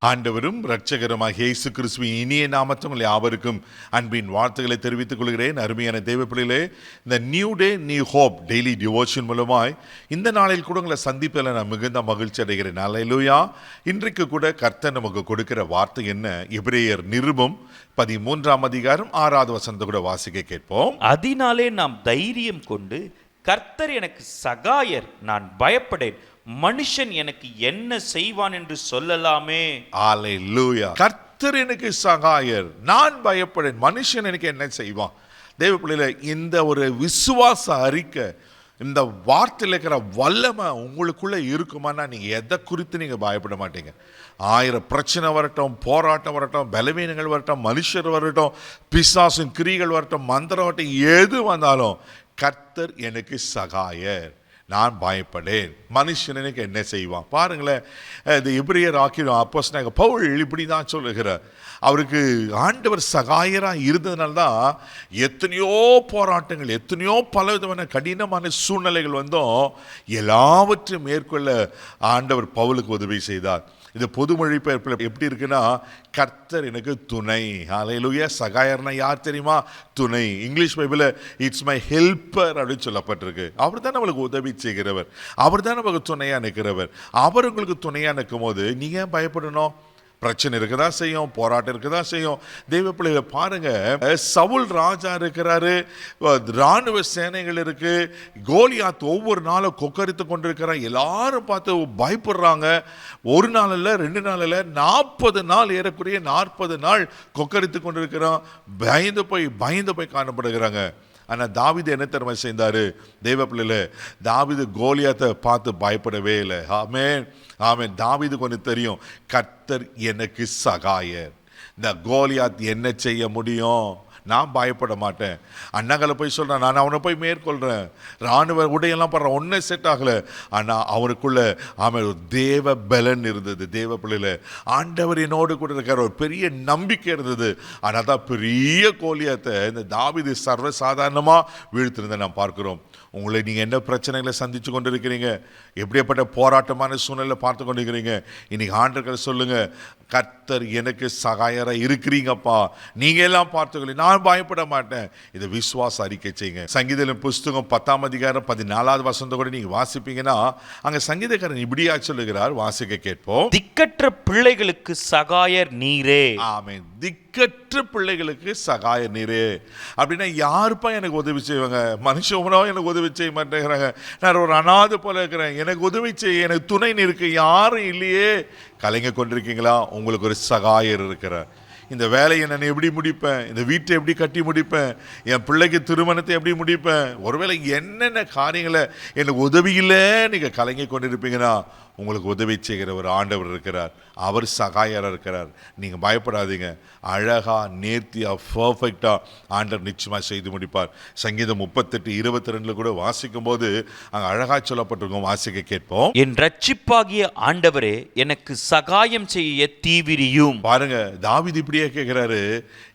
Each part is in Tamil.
ஆண்டவரும் இரட்சகருமாகிய இயேசு கிறிஸ்துவின் இனிய நாமத்தில் உங்கள் யாவருக்கும் அன்பின் வாழ்த்துக்களை தெரிவித்துக் கொள்கிறேன். அருமையான தேவ பிள்ளைகளே, இந்த new day new hope daily devotion மூலமாய் இந்த நாளில் கூட உங்களை சந்திப்பில் நான் மிகுந்த மகிழ்ச்சி அடைகிறேன். அல்லேலூயா. இன்றைக்கு கூட கர்த்தர் நமக்கு கொடுக்கிற வார்த்தை என்ன? எபிரேயர் நிருபம் 13ஆம் அதிகாரம் 6வது வசனத்தை கூட வாசிக்க கேட்போம். அதனாலே நாம் தைரியம் கொண்டு, கர்த்தர் எனக்கு சகாயர், நான் பயப்படேன், மனுஷன் எனக்கு என்ன செய்வான் என்று சொல்லலாமே. அல்லேலூயா. கர்த்தர் எனக்கு சகாயர், நான் பயப்படேன், மனுஷன் எனக்கு என்ன செய்வான். தேவ பிள்ளைகளே, இந்த ஒரு விசுவாச அறிக்கை, இந்த வார்த்தையில் இருக்கிற வல்லமை உங்களுக்குள்ள இருக்குமானா நீங்க எதை குறித்து நீங்க பயப்பட மாட்டீங்க. 1000 பிரச்சனை வரட்டும், போராட்டம் வரட்டும், பலவீனங்கள் வரட்டும், மனுஷர் வரட்டும், பிசாசின் கிரிகள் வரட்டும், மந்திரம் வரட்டும், எது வந்தாலும் கர்த்தர் எனக்கு சகாயர், நான் பயப்படேன், மனுஷன் எனக்கு என்ன செய்வான். பாருங்களேன், இந்த எபிரேயர் அப்போஸ்தலனாகிய பவுல் இப்படி தான் சொல்லுகிறார். அவருக்கு ஆண்டவர் சகாயராக இருந்ததுனால தான் எத்தனையோ போராட்டங்கள், எத்தனையோ பலவிதமான கடினமான சூழ்நிலைகள் வந்தோம், எல்லாவற்றையும் மேற்கொள்ள ஆண்டவர் பவுலுக்கு உதவி செய்தார். இது பொதுமொழிபெயர்ப்பில் எப்படி இருக்குன்னா, கர்த்தர் எனக்கு துணை. அல்லேலூயா. சகாயர்னா யார் தெரியுமா? துணை. இங்கிலீஷ் பைபிளில் இட்ஸ் மை ஹெல்ப்பர் அப்படின்னு சொல்லப்பட்டிருக்கு. அவர் தான் நம்மளுக்கு உதவி செய்கிறவர், அவர் தான் நமக்கு துணையாக நிற்கிறவர். அவர் உங்களுக்கு துணையாக நிற்கும் போது நீங்கள் ஏன் பயப்படணும்? பிரச்சனை இருக்கதான் செய்யும், போராட்டம் இருக்கதான் செய்யும். தெய்வ பிள்ளைகளை பாருங்க, சவுல் ராஜா இருக்கிறாரு, இராணுவ சேனைகள் இருக்கு, கோலியாத் ஒவ்வொரு நாளும் கொக்கரித்து கொண்டிருக்கிறான், எல்லாரும் பார்த்து பயப்படுறாங்க. ஒரு நாள் இல்லை, 2 நாள் இல்லை, 40 நாள், ஏறக்குறைய 40 நாள் கொக்கரித்து கொண்டிருக்கிறான். பயந்து போய் காணப்படுகிறாங்க. ஆனால் தாவீது என்ன திறமை செய்தாரு? தெய்வ பிள்ளைல, தாவீது கோலியாத்தை பார்த்து பயப்படவே இல்லை. ஆமென், ஆமென். தாவீது கொஞ்சம் தெரியும், கர்த்தர் எனக்கு சகாயர், இந்த கோலியாத் என்ன செய்ய முடியும், நான் பயப்பட மாட்டேன். அண்ணங்களை போய் சொல்கிறேன், நான் அவனை போய் மேற்கொள்கிறேன், இராணுவ உடையெல்லாம் படுறேன், ஒன்றும் செட் ஆகலை. ஆனால் அவனுக்குள்ள ஒரு தேவ பலன் இருந்தது. தேவ பிள்ளையில ஆண்டவர் என்னோடு கூட இருக்கிற ஒரு பெரிய நம்பிக்கை இருந்தது. ஆனால் தான் பெரிய கோலியாத்தை இந்த தாவீது சர்வசாதாரணமாக வீழ்த்திருந்த நாம் பார்க்கிறோம். உங்களை நீங்கள் என்ன பிரச்சனைகளை சந்தித்து கொண்டு இருக்கிறீங்க, எப்படியாப்பட்ட போராட்டமான சூழ்நிலை பார்த்து கொண்டு இருக்கிறீங்க, இன்னைக்கு ஆண்டவர்கள் சொல்லுங்க, கர்த்தர் எனக்கு சகாயராக இருக்கிறீங்கப்பா, நீங்கள் எல்லாம் பார்த்துக்கொள்ளி, நான் பயப்பட மாட்டேன். இதை விசுவாச அறிக்கை செய்யுங்க. சங்கீதம் புஸ்தகம் 10ஆம் அதிகாரம் 14வது வசனத்தை கூட நீங்கள் வாசிப்பீங்கன்னா, அங்கே சங்கீதக்காரன் இப்படியா சொல்லுகிறார், வாசிக்க கேட்போம். திக்கற்ற பிள்ளைகளுக்கு சகாயர் நீரே. ஆமென். திக்கற்ற பிள்ளைகளுக்கு சகாயர் நீரே. அப்படின்னா யாருப்பா எனக்கு உதவி செய்வாங்க? மனுஷனோ எனக்கு உதவி செய்ய மாட்டேங்கிறாங்க, நான் ஒரு அனாதை போல இருக்கிறேன், எனக்கு உதவி செய்ய எனக்கு துணை இருக்கு, யாரும் இல்லையே. கலைங்க கொண்டிருக்கீங்களா? உங்களுக்கு ஒரு சகாயர் இருக்கிறார். இந்த வேலையை நான் எப்படி முடிப்பேன், இந்த வீட்டை எப்படி கட்டி முடிப்பேன், என் பிள்ளைக்கு திருமணத்தை எப்படி முடிப்பேன், ஒருவேளை என்னென்ன காரியங்களை எனக்கு உதவி இல்லை நீங்கள் கலங்கி கொண்டிருப்பீங்கன்னா, உங்களுக்கு உதவி செய்கிற ஒரு ஆண்டவர் இருக்கிறார், அவர் சகாயராக இருக்கிறார். நீங்கள் பயப்படாதீங்க. அழகாக, நேர்த்தியாக, பர்ஃபெக்டாக ஆண்டவர் நிச்சயமாக செய்து முடிப்பார். சங்கீதம் 38:22 கூட வாசிக்கும் போது அங்கே அழகாக சொல்லப்பட்டிருக்கோம், வாசிக்க கேட்போம். என் ரட்சிப்பாகிய ஆண்டவரே, எனக்கு சகாயம் செய்ய தீவிரியும். பாருங்க, தாவீது இப்படியே கேட்கிறாரு,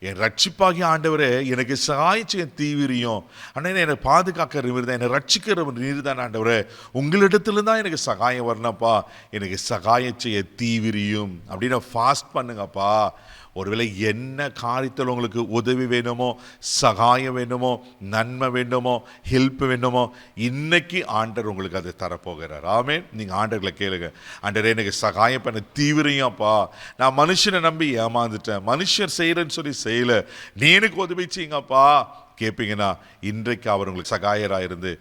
என் ரட்சிப்பாகிய ஆண்டவரே, எனக்கு சகாயம் செய்ய தீவிரியும். ஆனால் என்னை பாதுகாக்கிற நீர் தான், என்னை ரட்சிக்கிற நீர் தான் ஆண்டவரே, உங்களிடத்துல தான் எனக்கு சகாயம் வரணும்ப்பா, எனக்கு சகாயம் செய்ய தீவிரியும். அப்படின்னு ஃபாஸ்ட் பண்ணுங்கப்பா. ஒருவேளை என்ன காரியத்தில் உங்களுக்கு உதவி வேணுமோ, சகாயம் வேணுமோ, நன்மை வேண்டுமோ, ஹெல்ப் வேண்டுமோ, இன்னைக்கு ஆண்டவர் உங்களுக்கு அதை தரப்போகிறார். ஆமென். நீங்கள் ஆண்டவர்களை கேளுங்க, ஆண்டவரே எனக்கு சகாயம் பண்ண தீவிரம்ப்பா, நான் மனுஷனை நம்பி ஏமாந்துட்டேன், மனுஷர் செய்கிறேன்னு சொல்லி செய்யலை, நீ எனக்கு உதவி செய்யுங்கப்பா கேட்பீங்கன்னா, இன்றைக்கு அவர் உங்களுக்கு சகாயராக இருந்து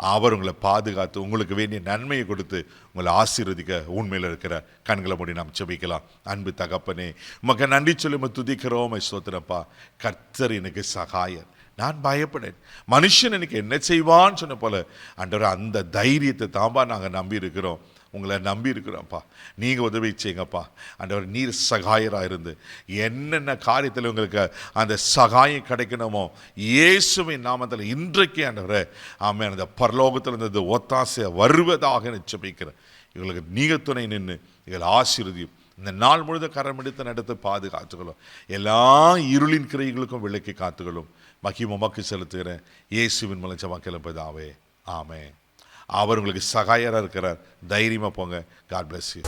அவர் உங்களை பாதுகாத்து உங்களுக்கு வேண்டிய நன்மையை கொடுத்து உங்களை ஆசீர்வதிக்க உண்மையில் இருக்கிற. கண்களை மூடி நாம் ஜெபிக்கலாம். அன்பு தகப்பனே, உமக்கு நன்றி சொல்லி துதிக்கிறோம், ஸ்தோத்திரப்பா. கர்த்தர் எனக்கு சகாயர், நான் பயப்படேன், மனுஷன் எனக்கு என்ன செய்வான்னு சொன்ன போல ஆண்டவர் அந்த தைரியத்தை தான்பா நாங்கள் நம்பி இருக்கிறோம், உங்களை நம்பி இருக்கிறோம்ப்பா. நீங்கள் உதவி செய்யுங்கப்பா ஆண்டவர். நீர் சகாயராக இருந்து என்னென்ன காரியத்தில் உங்களுக்கு அந்த சகாயம் கிடைக்கணுமோ, இயேசுவின் நாமத்தில் இன்றைக்கு ஆண்டவரே, ஆமென், அந்த பரலோகத்தில் இருந்தது ஒத்தாசை வருவதாக நிச்சயிக்கிறேன். இவங்களுக்கு நீங்கள் துணை நின்று எங்களை ஆசீர்வதியும். இந்த நாள் முழுதும் கரம் எடுத்து நடத்த பாதுகாத்துக்கொள்ளும். எல்லா இருளின் கிரைகளுக்கும் விலக்கி காத்துக்கொள்ளும். மகிமை உமக்கு செலுத்துகிறேன், இயேசுவின் மூலம் ஜெபம் கேளுப்பதாவே. ஆமென். அவர் உங்களுக்கு சகாயராக இருக்கிறார். தைரியமாக போங்க. God bless you.